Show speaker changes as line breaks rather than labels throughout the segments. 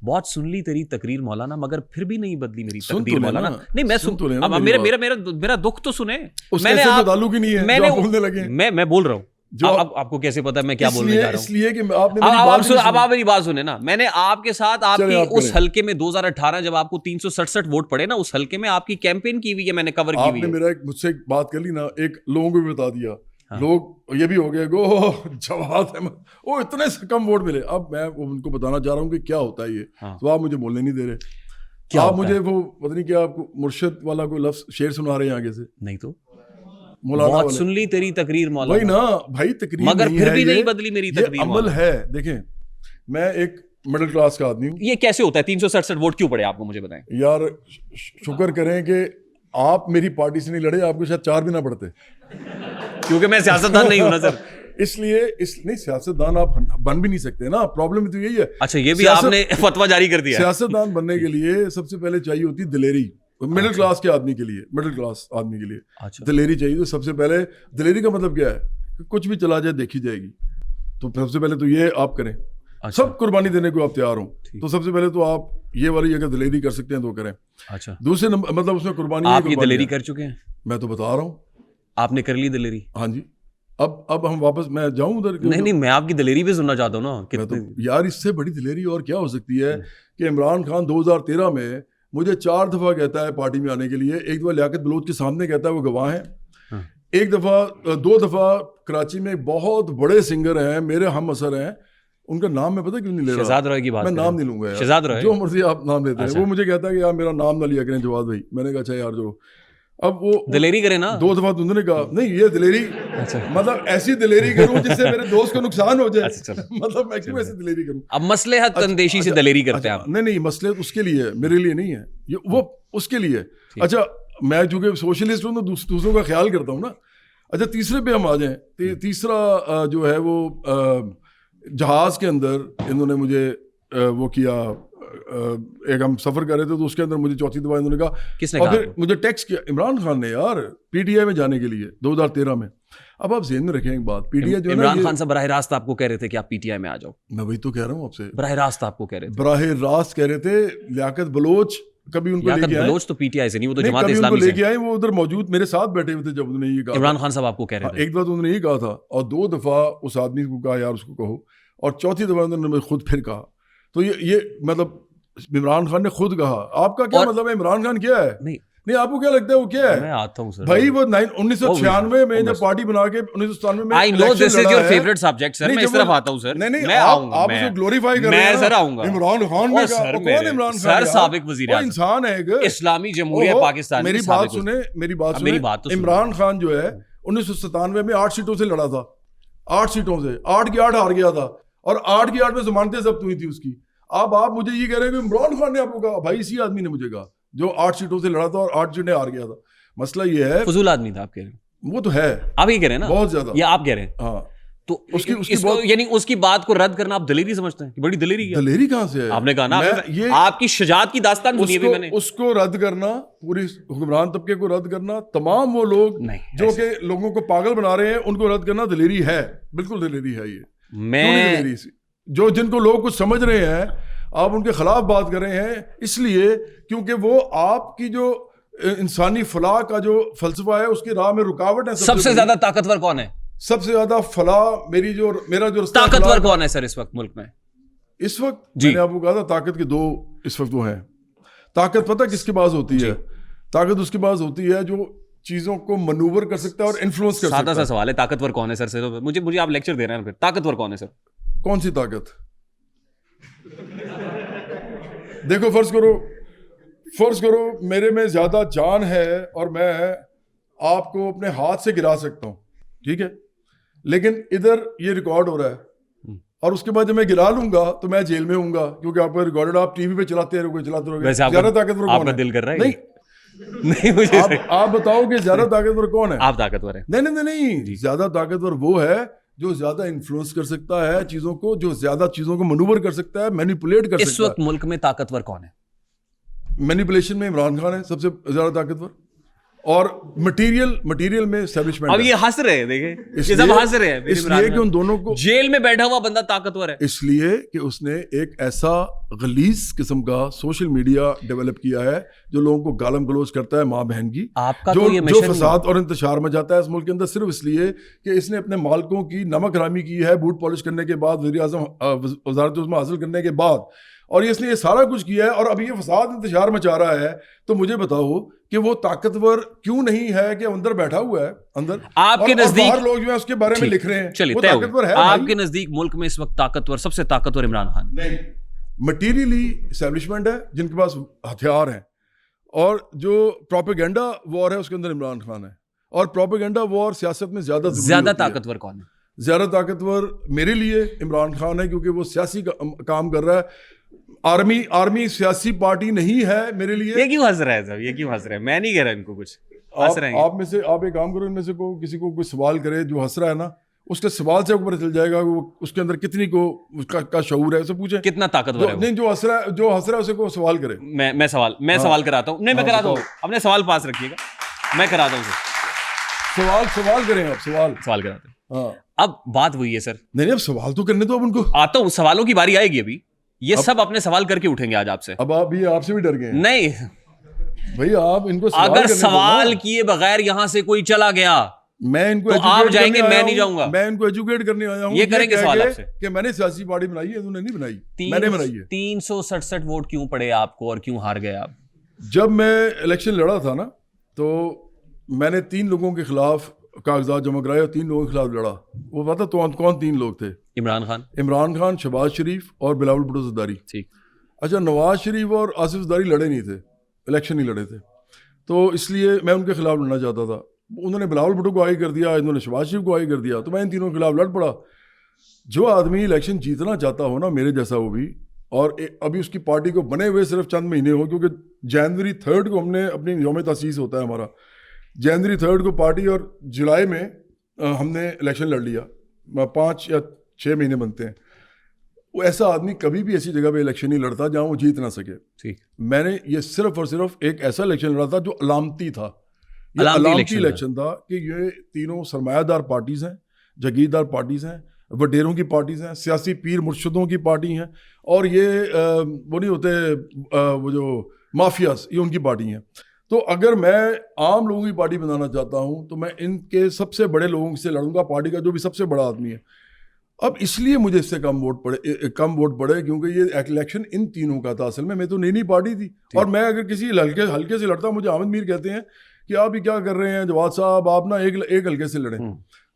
بہت سن لی تیری تقریر مولانا مگر پھر بھی نہیں بدلی میری تقدیر مولانا. نہیں میں سن, اب میرا دکھ تو سنیں. میں نے
تعلق ہی نہیں ہے, آپ بولنے لگے.
میں بول رہا ہوں, آپ کو کیسے پتا میں کیا بولنے جا رہا ہوں؟
اس لیے کہ آپ نے
اب آپ میری بات سنیں نا. میں نے آپ کے ساتھ آپ کی اس حلقے میں 2018 جب آپ کو 367 ووٹ پڑے نا, اس حلقے میں آپ کی کیمپین کی ہوئی ہے, میں نے کور کی ہوئی ہے.
آپ نے مجھ سے ایک بات کر لی نا, ایک لوگوں کو بھی بتا دیا, لوگ یہ بھی ہو گئے گو جواد احمد وہ اتنے سے کم ووٹ ملے. اب میں ان کو بتانا چاہ رہا ہوں کہ کیا ہوتا ہے یہ, تو آپ مجھے بولنے نہیں دے رہے. آپ مجھے وہ پتہ نہیں کیا آپ کو مرشد والا کوئی لفظ شعر سنا رہے ہیں آگے سے.
نہیں تو بہت سن لی تیری تقریر مولانا,
وہی نا بھائی, تقریر
مگر پھر بھی نہیں بدلی میری تقریر.
یہ عمل ہے. دیکھیں میں ایک مڈل کلاس کا آدمی ہوں.
یہ کیسے ہوتا ہے 367 ووٹ کیوں پڑے آپ کو, مجھے بتائیں.
یار شکر کریں کہ آپ میری پارٹی سے نہیں لڑے, آپ کو شاید 4 بھی نہ پڑتے,
کیونکہ میں سیاستدان نہیں ہوں نا سر.
اس لیے نہیں, سیاستدان آپ بن بھی نہیں سکتے نا, پرابلم تو یہی ہے.
اچھا یہ بھی آپ نے فتویٰ جاری کر دیا.
سیاستدان بننے کے لیے سب سے پہلے چاہیے ہوتی دلیری. مڈل کلاس کے آدمی کے لیے, مڈل کلاس آدمی کے لیے دلیری چاہیے. تو سب سے پہلے دلیری کا مطلب کیا ہے کہ کچھ بھی چلا جائے دیکھی جائے گی. تو سب سے پہلے تو یہ آپ کریں, سب قربانی دینے کو آپ تیار ہوں, تو سب سے پہلے تو آپ یہ والی اگر دلیری کر سکتے ہیں تو کریں.
اچھا
دوسرے نمبر مطلب اس میں قربانی,
آپ یہ دلیری کر چکے ہیں؟
میں تو بتا رہا ہوں. آپ
نے کر لی دلیری؟
ہاں جی. اب ہم واپس میں جاؤں ادھر؟
نہیں میں آپ کی دلیری بھی سننا چاہتا ہوں نا.
یار اس سے بڑی دلیری اور کیا ہو سکتی ہے کہ عمران خان 2013 میں مجھے 4 دفعہ کہتا ہے پارٹی میں آنے کے لیے. ایک دفعہ لیاقت بلوچ کے سامنے کہتا ہے, وہ گواہ ہیں. ایک دفعہ 2 دفعہ کراچی میں بہت بڑے سنگر ہیں میرے ہم اثر ہیں, ان کا نام میں پتہ کیوں نہیں لے رہا,
شہزاد روئے کی بات,
میں نام نہیں لوں گا,
شہزاد روئے
جو مرضی آپ نام لیتے ہیں. وہ مجھے کہتا ہے کہ یار میرا نام نہ لیا کریں جواد بھائی. میں نے کہا اچھا یار جو اب وہ
دلیری کرے نا.
2 دفعہ تو انہوں نے کہا نہیں یہ دلیری مطلب ایسی دلیری کروں جس سے میرے دوست کو نقصان ہو جائے, مطلب میں کیوں ایسی دلیری کروں.
اب مصلحت اندیشی سے دلیری کرتے ہیں آپ؟
نہیں مصلحت اس کے لیے, میرے لیے نہیں ہے یہ, وہ اس کے لیے. اچھا میں چونکہ سوشلسٹ ہوں تو دوسروں کا خیال کرتا ہوں نا. اچھا تیسرے پہ ہم آ جائیں. تیسرا جو ہے وہ جہاز کے اندر انہوں نے مجھے وہ کیا, ایک ہم سفر کر رہے تھے تو اس کے اندر مجھے 4تھی دفعہ انہوں نے کہا,
کس نے
اور
کہا
پھر مجھے ٹیکسٹ کیا عمران خان نے یار پی ٹی آئی میں جانے کے لیے 2013 میں. اب آپ ذہن میں رکھیں ایک بات, پی ٹی آئی جو ہے
عمران خان صاحب براہ راست آپ کو کہہ رہے تھے کہ آپ پی ٹی آئی میں آ جاؤ.
میں وہی تو کہہ رہا ہوں آپ سے,
براہ راست آپ کو کہہ رہے تھے,
براہ راست کہہ رہے تھے. لیاقت بلوچ کبھی ان کو لے کے آئے,
بلوچ تو پی ٹی آئی سے نہیں, وہ تو جماعت اسلامی سے
لے کے آئے, وہ ادھر موجود میرے ساتھ بیٹھے ہوئے تھے جب انہوں نے یہ کہا.
عمران خان صاحب آپ کو کہہ رہے تھے.
ایک دفعہ تو انہوں نے یہ کہا تھا, اور 2 دفعہ اس آدمی کو کہا یار اس کو کہو, اور 4تھی دفعہ انہوں نے خود پھر کہا. تو یہ مطلب عمران خان نے خود کہا. آپ کا کیا مطلب ہے عمران خان کیا ہے؟ نہیں آپ کو کیا لگتا ہے وہ کیا ہے؟
میں آتا ہوں سر
بھائی, وہ 1996 میں جب پارٹی بنا کے 1997 میں
I know this is your favorite subject sir, میں اس طرف آتا ہوں سر.
نہیں آپ اسے گلوریفائی کر رہے ہیں.
میں سر آؤں گا.
عمران خان نے کہا, کون عمران خان؟
سر سابق وزیر اعظم,
انسان ہے
اسلامی جمہوریہ پاکستان.
میری بات سنیں. عمران خان جو ہے 1997 میں 8 سیٹوں سے لڑا تھا, 8 سیٹوں سے 8 کی 8 ہار گیا تھا, اور 8 کی 8 میں ضمانتیں ضبط ہوئی تھی اس کی. اب آپ مجھے یہ کہہ رہے ہیں کہ عمران خان نے آپ کو کہا. بھائی اسی آدمی نے مجھے کہا جو 8 سیٹوں سے لڑا تھا اور 8 سیٹیں ہار گیا تھا. مسئلہ یہ ہے
فضول آدمی تھا آپ کہہ رہے ہیں.
وہ تو ہے,
آپ یہ کہہ رہے ہیں نا,
بہت زیادہ.
یہ آپ کہہ رہے ہیں.
ہاں
تو یعنی اس کی بات کو رد کرنا آپ دلیری سمجھتے ہیں؟ بڑی دلیری ہے.
دلیری کہاں سے ہے؟
آپ نے کہا نا آپ کی شجاعت کی داستان سنی ہے. میں نے
اس کو رد کرنا, پوری حکمران طبقے کو رد کرنا, تمام وہ لوگ جو کہ لوگوں کو پاگل بنا رہے ہیں ان کو رد کرنا دلیری ہے. بالکل دلیری ہے یہ.
میں
جو جن کو لوگ کچھ سمجھ رہے ہیں آپ ان کے خلاف بات کر رہے ہیں, اس لیے کیونکہ وہ آپ کی جو انسانی فلاح کا جو فلسفہ ہے اس کی راہ میں رکاوٹ ہے.
سب سے زیادہ طاقتور کون ہے؟
سب سے زیادہ فلاح میرا جو
طاقتور کون ہے سر اس وقت ملک میں؟
اس وقت میں نے آپ کو کہا تھا طاقت کے 2 اس وقت وہ ہیں. طاقت پتہ کس کے پاس ہوتی ہے؟ طاقت اس کے پاس ہوتی ہے جو چیزوں کو منوور کر سکتا ہے اور انفلوئنس کر سکتا ہے.
سادہ سا سوال ہے, طاقتور کون ہے سر؟ مجھے آپ لیکچر دے رہے ہیں. پھر طاقتور کون ہے سر؟
کون سی طاقت؟ دیکھو فرض کرو میرے میں زیادہ جان ہے اور میں آپ کو اپنے ہاتھ سے گرا سکتا ہوں, ٹھیک ہے, لیکن ادھر یہ ریکارڈ ہو رہا ہے, اور اس کے بعد جب میں گرا لوں گا تو میں جیل میں ہوں گا کیونکہ آپ کا ریکارڈ آپ ٹی وی پہ چلاتے رہو گے. زیادہ طاقتور کون ہے؟
دل کر رہا ہے
نہیں, آپ بتاؤ کہ زیادہ طاقتور کون ہے؟
آپ طاقتور ہیں.
نہیں, زیادہ طاقتور وہ ہے جو زیادہ انفلوئنس کر سکتا ہے چیزوں کو, جو زیادہ چیزوں کو منوور کر سکتا ہے, مینیپولیٹ کر سکتا ہے.
اس وقت ملک میں طاقتور کون ہے؟
مینیپولیشن میں عمران خان ہے سب سے زیادہ طاقتور. اور مٹیریل میں اسٹیبلشمنٹ.
اب یہ ہنس رہے ہیں, دیکھیں
اس
یہ سب ہنس رہے ہیں.
اس لیے کہ ان دونوں کو
جیل میں بیٹھا ہوا بندہ طاقتور ہے,
اس لیے کہ اس نے ایک ایسا غلیظ قسم کا سوشل میڈیا ڈیولپ کیا ہے جو لوگوں کو گالم گلوچ کرتا ہے ماں بہن کی,
آپ کا
جو فساد اور انتشار میں جاتا ہے اس ملک کے اندر صرف اس لیے کہ اس نے اپنے مالکوں کی نمک ہرامی کی ہے بوٹ پالش کرنے کے بعد, وزیر اعظم وزارت عظمیٰ حاصل کرنے کے بعد, اور اس نے یہ سارا کچھ کیا ہے اور اب یہ فساد انتشار مچا رہا ہے. تو مجھے بتاؤ کہ وہ طاقتور کیوں نہیں ہے کہ اندر بیٹھا ہوا ہے اندر,
آپ کے نزدیک
باہر لوگ جو ہیں اس کے بارے میں لکھ رہے ہیں,
چلیے
وہ طاقتور ہے.
آپ کے نزدیک ملک میں اس وقت طاقتور, سب سے طاقتور عمران خان
نہیں, مٹیریلی اسٹیبلشمنٹ ہے جن کے پاس ہتھیار ہیں, اور جو پروپیگنڈا وار ہے اس کے اندر عمران خان ہے, اور پروپیگنڈا وار سیاست میں زیادہ
طاقتور کون ہے؟
زیادہ طاقتور میرے لیے عمران خان ہے, کیونکہ وہ سیاسی کام کر رہا ہے. آرمی سیاسی پارٹی نہیں ہے میرے لیے.
یہ کیوں ہنس رہا ہے صاحب, یہ کیوں ہنس رہا ہے؟ میں نہیں کہہ رہا ان کو کچھ, ہنس رہے ہیں.
آپ میں سے آپ ایک کام کرو, ان میں سے کسی کو کوئی سوال کرے جو ہنس رہا ہے نا, اس کے سوال سے اوپر چل جائے گا وہ اس کے اندر کتنی کو اس کا شعور ہے, اسے پوچھیں
کتنا طاقتور ہے.
نہیں, جو ہنس رہا ہے اسے کو سوال کرے.
میں سوال کراتا ہوں. نہیں, میں کراتا ہوں, اپنے سوال پاس رکھیے گا, میں کراتا ہوں.
سوال کریں آپ,
سوال کراتے ہیں.
ہاں,
اب بات ہوئی ہے سر.
نہیں اب سوال تو کرنے دو اب ان کو.
آتا ہوں, سوالوں کی باری آئے گی ابھی. یہ سب اپنے سوال کر کے اٹھیں گے آج آپ سے.
اب آپ سے بھی ڈر گئے.
نہیں
بھائی, آپ ان کو
اگر سوال کیے بغیر یہاں سے کوئی چلا گیا
میں ان کو
آپ جائیں گے, میں نہیں جاؤں گا.
میں ان کو ایجوکیٹ کرنے آیا ہوں.
یہ کریں گے سوال آپ سے
کہ میں نے سیاسی پارٹی بنائی ہے, انہوں نے نہیں بنائی, میں نے بنائی ہے.
367 ووٹ کیوں پڑے آپ کو اور کیوں ہار گئے آپ؟
جب میں الیکشن لڑا تھا نا, تو میں نے 3 لوگوں کے خلاف کاغذات جمع کرائے اور 3 لوگوں کے خلاف لڑا. وہ پتا تو کون 3 لوگ تھے؟ عمران خان, شہباز شریف اور بلاول بھٹو زرداری.
ٹھیک.
اچھا, نواز شریف اور آصف زرداری لڑے نہیں تھے, الیکشن نہیں لڑے تھے, تو اس لیے میں ان کے خلاف لڑنا چاہتا تھا. انہوں نے بلاول بھٹو کو آگے کر دیا, انہوں نے شہباز شریف کو آگے کر دیا, تو میں ان تینوں کے خلاف لڑ پڑا. جو آدمی الیکشن جیتنا چاہتا ہو نا, میرے جیسا وہ بھی, اور ابھی اس کی پارٹی کو بنے ہوئے صرف چند مہینے ہو, کیونکہ جنوری 3 کو ہم نے اپنی یوم تاسیس ہوتا ہے ہمارا, جنوری 3 کو پارٹی, اور جولائی میں ہم نے الیکشن لڑ لیا. 5 یا 6 مہینے بنتے ہیں. وہ ایسا آدمی کبھی بھی ایسی جگہ پہ الیکشن نہیں لڑتا جہاں وہ جیت نہ سکے. میں نے یہ صرف اور صرف ایک ایسا الیکشن لڑا تھا جو علامتی تھا. یہ علامتی الیکشن تھا کہ یہ تینوں سرمایہ دار پارٹیز ہیں, جاگیردار پارٹیز ہیں, وڈیروں کی پارٹیز ہیں, سیاسی پیر مرشدوں کی پارٹی ہیں, اور یہ وہ نہیں ہوتے وہ جو مافیاز, یہ ان کی پارٹی ہیں. تو اگر میں عام لوگوں کی پارٹی بنانا چاہتا ہوں تو میں ان کے سب سے بڑے لوگوں سے لڑوں گا, پارٹی کا جو بھی سب سے بڑا آدمی ہے. اب اس لیے مجھے اس سے کم ووٹ پڑے کیونکہ یہ الیکشن ان تینوں کا تھا. اصل میں تو نئی پارٹی تھی, اور میں اگر کسی ہلکے سے لڑتا, مجھے احمد میر کہتے ہیں کہ آپ یہ کیا کر رہے ہیں جواد صاحب, آپ نا ایک ہلکے سے لڑیں.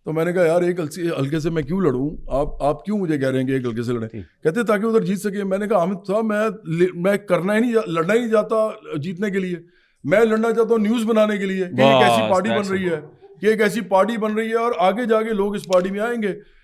تو میں نے کہا یار ایک ہلکے سے میں کیوں لڑوں, آپ کیوں مجھے کہہ رہے ہیں کہ ایک ہلکے سے لڑیں؟ کہتے تاکہ ادھر جیت سکے. میں نے کہا احمد صاحب میں لڑنا ہی نہیں چاہتا جیتنے کے لیے, میں لڑنا چاہتا ہوں نیوز بنانے کے لیے کہ ایک ایسی پارٹی بن رہی ہے, اور آگے جا کے لوگ اس پارٹی میں آئیں گے.